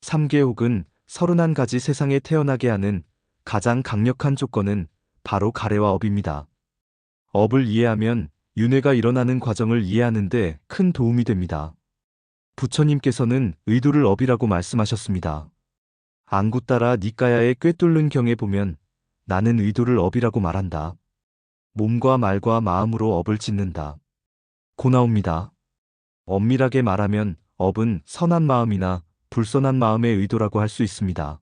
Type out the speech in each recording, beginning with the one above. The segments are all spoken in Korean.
3개 혹은 31가지 세상에 태어나게 하는 가장 강력한 조건은 바로 가래와 업입니다. 업을 이해하면 윤회가 일어나는 과정을 이해하는 데 큰 도움이 됩니다. 부처님께서는 의도를 업이라고 말씀하셨습니다. 앙구따라 니까야의 꿰뚫는 경에 보면 나는 의도를 업이라고 말한다. 몸과 말과 마음으로 업을 짓는다. 고 나옵니다. 엄밀하게 말하면 업은 선한 마음이나 불선한 마음의 의도라고 할 수 있습니다.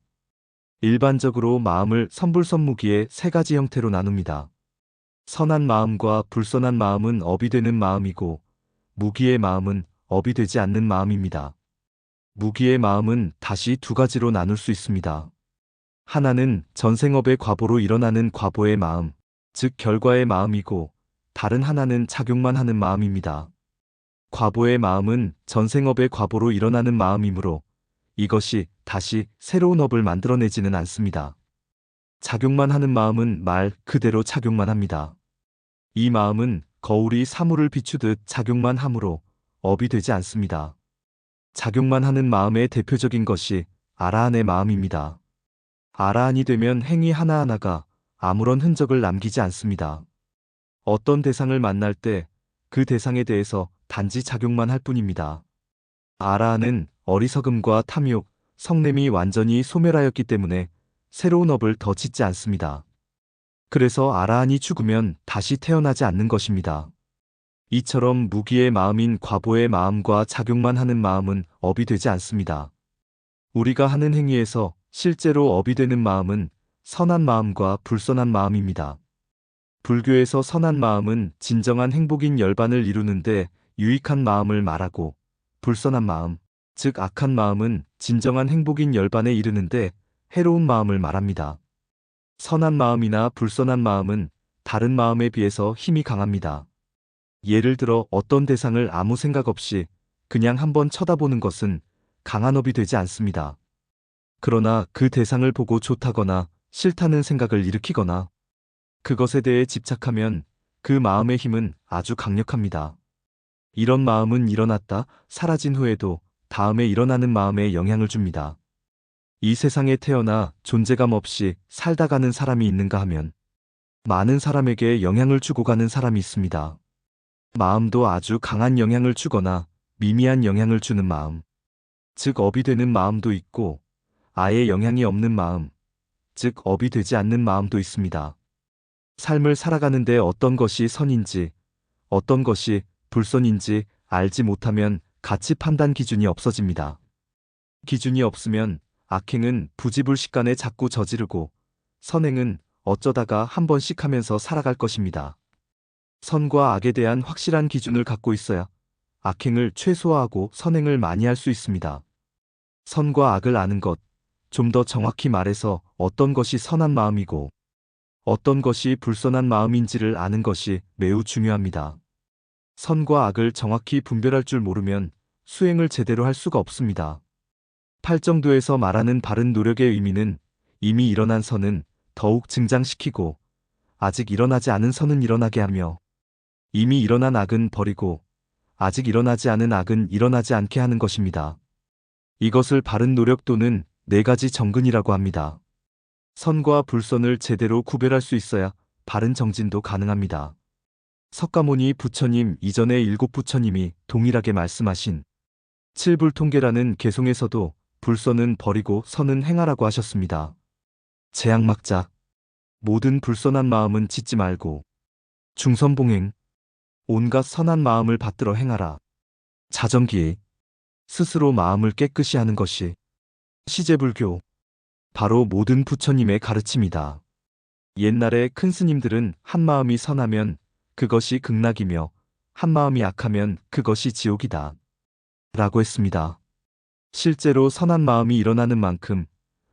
일반적으로 마음을 선불선무기의 세 가지 형태로 나눕니다. 선한 마음과 불선한 마음은 업이 되는 마음이고, 무기의 마음은 업이 되지 않는 마음입니다. 무기의 마음은 다시 두 가지로 나눌 수 있습니다. 하나는 전생업의 과보로 일어나는 과보의 마음, 즉 결과의 마음이고, 다른 하나는 작용만 하는 마음입니다. 과보의 마음은 전생업의 과보로 일어나는 마음이므로 이것이 다시 새로운 업을 만들어내지는 않습니다. 작용만 하는 마음은 말 그대로 작용만 합니다. 이 마음은 거울이 사물을 비추듯 작용만 하므로 업이 되지 않습니다. 작용만 하는 마음의 대표적인 것이 아라한의 마음입니다. 아라한이 되면 행위 하나하나가 아무런 흔적을 남기지 않습니다. 어떤 대상을 만날 때 그 대상에 대해서 단지 작용만 할 뿐입니다. 아라한은 어리석음과 탐욕, 성냄이 완전히 소멸하였기 때문에 새로운 업을 더 짓지 않습니다. 그래서 아라한이 죽으면 다시 태어나지 않는 것입니다. 이처럼 무기의 마음인 과보의 마음과 작용만 하는 마음은 업이 되지 않습니다. 우리가 하는 행위에서 실제로 업이 되는 마음은 선한 마음과 불선한 마음입니다. 불교에서 선한 마음은 진정한 행복인 열반을 이루는데 유익한 마음을 말하고, 불선한 마음, 즉 악한 마음은 진정한 행복인 열반에 이르는데 해로운 마음을 말합니다. 선한 마음이나 불선한 마음은 다른 마음에 비해서 힘이 강합니다. 예를 들어 어떤 대상을 아무 생각 없이 그냥 한번 쳐다보는 것은 강한 업이 되지 않습니다. 그러나 그 대상을 보고 좋다거나 싫다는 생각을 일으키거나 그것에 대해 집착하면 그 마음의 힘은 아주 강력합니다. 이런 마음은 일어났다 사라진 후에도 다음에 일어나는 마음에 영향을 줍니다. 이 세상에 태어나 존재감 없이 살다 가는 사람이 있는가 하면 많은 사람에게 영향을 주고 가는 사람이 있습니다. 마음도 아주 강한 영향을 주거나 미미한 영향을 주는 마음, 즉 업이 되는 마음도 있고 아예 영향이 없는 마음, 즉 업이 되지 않는 마음도 있습니다. 삶을 살아가는데 어떤 것이 선인지, 어떤 것이 불선인지 알지 못하면 가치 판단 기준이 없어집니다. 기준이 없으면 악행은 부지불식간에 자꾸 저지르고 선행은 어쩌다가 한 번씩 하면서 살아갈 것입니다. 선과 악에 대한 확실한 기준을 갖고 있어야 악행을 최소화하고 선행을 많이 할 수 있습니다. 선과 악을 아는 것, 좀 더 정확히 말해서 어떤 것이 선한 마음이고 어떤 것이 불선한 마음인지를 아는 것이 매우 중요합니다. 선과 악을 정확히 분별할 줄 모르면 수행을 제대로 할 수가 없습니다. 팔정도에서 말하는 바른 노력의 의미는 이미 일어난 선은 더욱 증장시키고 아직 일어나지 않은 선은 일어나게 하며 이미 일어난 악은 버리고 아직 일어나지 않은 악은 일어나지 않게 하는 것입니다. 이것을 바른 노력 또는 네 가지 정근이라고 합니다. 선과 불선을 제대로 구별할 수 있어야 바른 정진도 가능합니다. 석가모니 부처님 이전의 7부처님이 동일하게 말씀하신 칠불통계라는 개송에서도 불선은 버리고 선은 행하라고 하셨습니다. 제약막자 모든 불선한 마음은 짓지 말고 중선봉행 온갖 선한 마음을 받들어 행하라. 자정기에 스스로 마음을 깨끗이 하는 것이 시제불교 바로 모든 부처님의 가르침이다. 옛날에 큰 스님들은 한 마음이 선하면 그것이 극락이며 한 마음이 악하면 그것이 지옥이다. 라고 했습니다. 실제로 선한 마음이 일어나는 만큼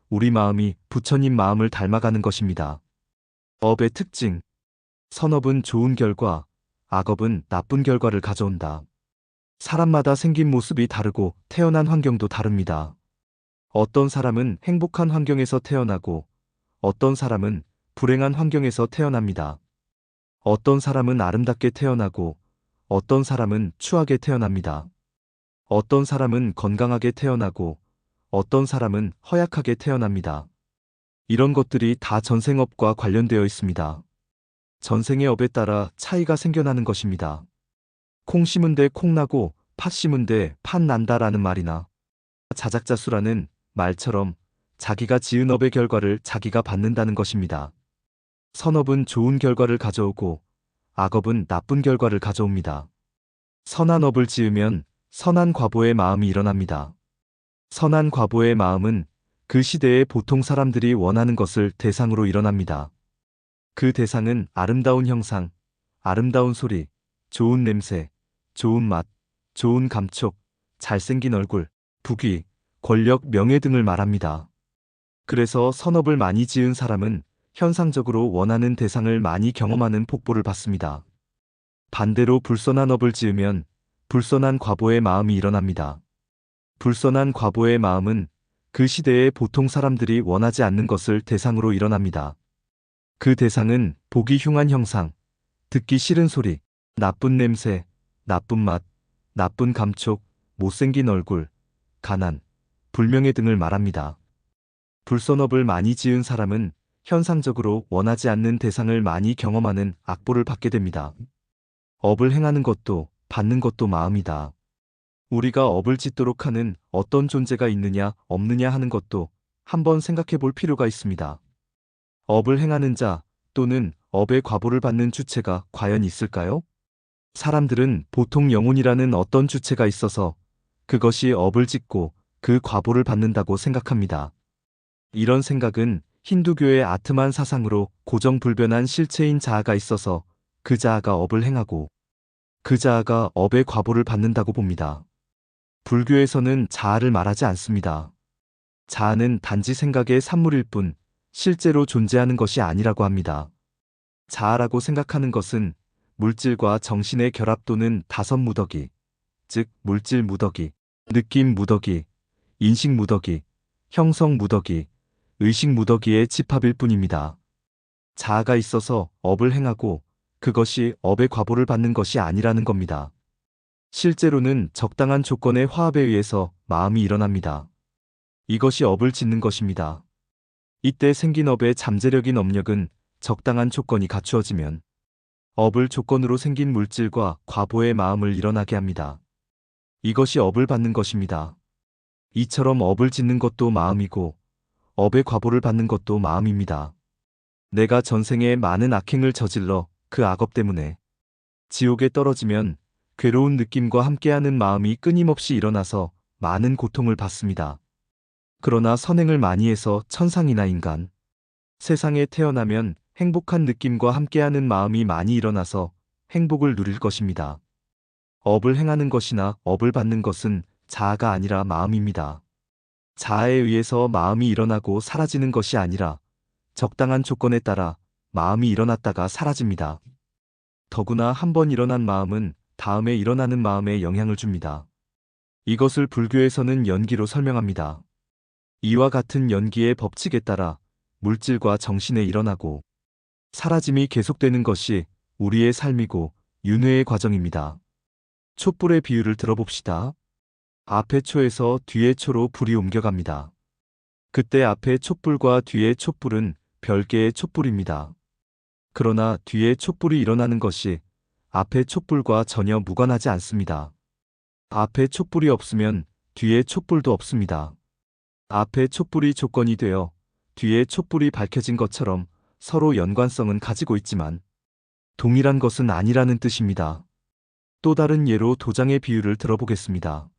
우리 마음이 부처님 마음을 닮아가는 것입니다. 업의 특징. 선업은 좋은 결과, 악업은 나쁜 결과를 가져온다. 사람마다 생긴 모습이 다르고 태어난 환경도 다릅니다. 어떤 사람은 행복한 환경에서 태어나고 어떤 사람은 불행한 환경에서 태어납니다. 어떤 사람은 아름답게 태어나고 어떤 사람은 추하게 태어납니다. 어떤 사람은 건강하게 태어나고 어떤 사람은 허약하게 태어납니다. 이런 것들이 다 전생업과 관련되어 있습니다. 전생의 업에 따라 차이가 생겨나는 것입니다. 콩 심은 데 콩 나고 팥 심은 데 팥 난다라는 말이나 자작자수라는 말처럼 자기가 지은 업의 결과를 자기가 받는다는 것입니다. 선업은 좋은 결과를 가져오고 악업은 나쁜 결과를 가져옵니다. 선한 업을 지으면 선한 과보의 마음이 일어납니다. 선한 과보의 마음은 그 시대에 보통 사람들이 원하는 것을 대상으로 일어납니다. 그 대상은 아름다운 형상, 아름다운 소리, 좋은 냄새, 좋은 맛, 좋은 감촉, 잘생긴 얼굴, 부귀, 권력, 명예 등을 말합니다. 그래서 선업을 많이 지은 사람은 현상적으로 원하는 대상을 많이 경험하는 복보를 받습니다. 반대로 불선한 업을 지으면 불선한 과보의 마음이 일어납니다. 불선한 과보의 마음은 그 시대에 보통 사람들이 원하지 않는 것을 대상으로 일어납니다. 그 대상은 보기 흉한 형상, 듣기 싫은 소리, 나쁜 냄새, 나쁜 맛, 나쁜 감촉, 못생긴 얼굴, 가난, 불명예 등을 말합니다. 불선업을 많이 지은 사람은 현상적으로 원하지 않는 대상을 많이 경험하는 악보를 받게 됩니다. 업을 행하는 것도 받는 것도 마음이다. 우리가 업을 짓도록 하는 어떤 존재가 있느냐 없느냐 하는 것도 한번 생각해 볼 필요가 있습니다. 업을 행하는 자 또는 업의 과보를 받는 주체가 과연 있을까요? 사람들은 보통 영혼이라는 어떤 주체가 있어서 그것이 업을 짓고 그 과보를 받는다고 생각합니다. 이런 생각은 힌두교의 아트만 사상으로 고정불변한 실체인 자아가 있어서 그 자아가 업을 행하고 그 자아가 업의 과보를 받는다고 봅니다. 불교에서는 자아를 말하지 않습니다. 자아는 단지 생각의 산물일 뿐 실제로 존재하는 것이 아니라고 합니다. 자아라고 생각하는 것은 물질과 정신의 결합 또는 다섯 무더기, 즉 물질 무더기, 느낌 무더기, 인식 무더기, 형성 무더기, 의식 무더기의 집합일 뿐입니다. 자아가 있어서 업을 행하고 그것이 업의 과보를 받는 것이 아니라는 겁니다. 실제로는 적당한 조건의 화합에 의해서 마음이 일어납니다. 이것이 업을 짓는 것입니다. 이때 생긴 업의 잠재력인 업력은 적당한 조건이 갖추어지면 업을 조건으로 생긴 물질과 과보의 마음을 일어나게 합니다. 이것이 업을 받는 것입니다. 이처럼 업을 짓는 것도 마음이고 업의 과보를 받는 것도 마음입니다. 내가 전생에 많은 악행을 저질러 그 악업 때문에 지옥에 떨어지면 괴로운 느낌과 함께하는 마음이 끊임없이 일어나서 많은 고통을 받습니다. 그러나 선행을 많이 해서 천상이나 인간, 세상에 태어나면 행복한 느낌과 함께하는 마음이 많이 일어나서 행복을 누릴 것입니다. 업을 행하는 것이나 업을 받는 것은 자아가 아니라 마음입니다. 자아에 의해서 마음이 일어나고 사라지는 것이 아니라 적당한 조건에 따라 마음이 일어났다가 사라집니다. 더구나 한번 일어난 마음은 다음에 일어나는 마음에 영향을 줍니다. 이것을 불교에서는 연기로 설명합니다. 이와 같은 연기의 법칙에 따라 물질과 정신에 일어나고 사라짐이 계속되는 것이 우리의 삶이고 윤회의 과정입니다. 촛불의 비유를 들어봅시다. 앞의 초에서 뒤의 초로 불이 옮겨갑니다. 그때 앞의 촛불과 뒤의 촛불은 별개의 촛불입니다. 그러나 뒤의 촛불이 일어나는 것이 앞의 촛불과 전혀 무관하지 않습니다. 앞에 촛불이 없으면 뒤에 촛불도 없습니다. 앞에 촛불이 조건이 되어 뒤에 촛불이 밝혀진 것처럼 서로 연관성은 가지고 있지만 동일한 것은 아니라는 뜻입니다. 또 다른 예로 도장의 비유를 들어보겠습니다.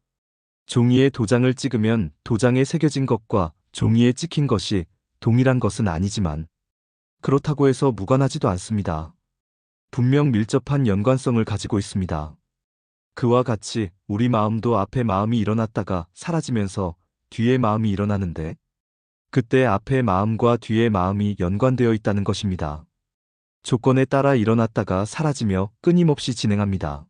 종이에 도장을 찍으면 도장에 새겨진 것과 종이에 찍힌 것이 동일한 것은 아니지만 그렇다고 해서 무관하지도 않습니다. 분명 밀접한 연관성을 가지고 있습니다. 그와 같이 우리 마음도 앞에 마음이 일어났다가 사라지면서 뒤에 마음이 일어나는데 그때 앞에 마음과 뒤에 마음이 연관되어 있다는 것입니다. 조건에 따라 일어났다가 사라지며 끊임없이 진행합니다.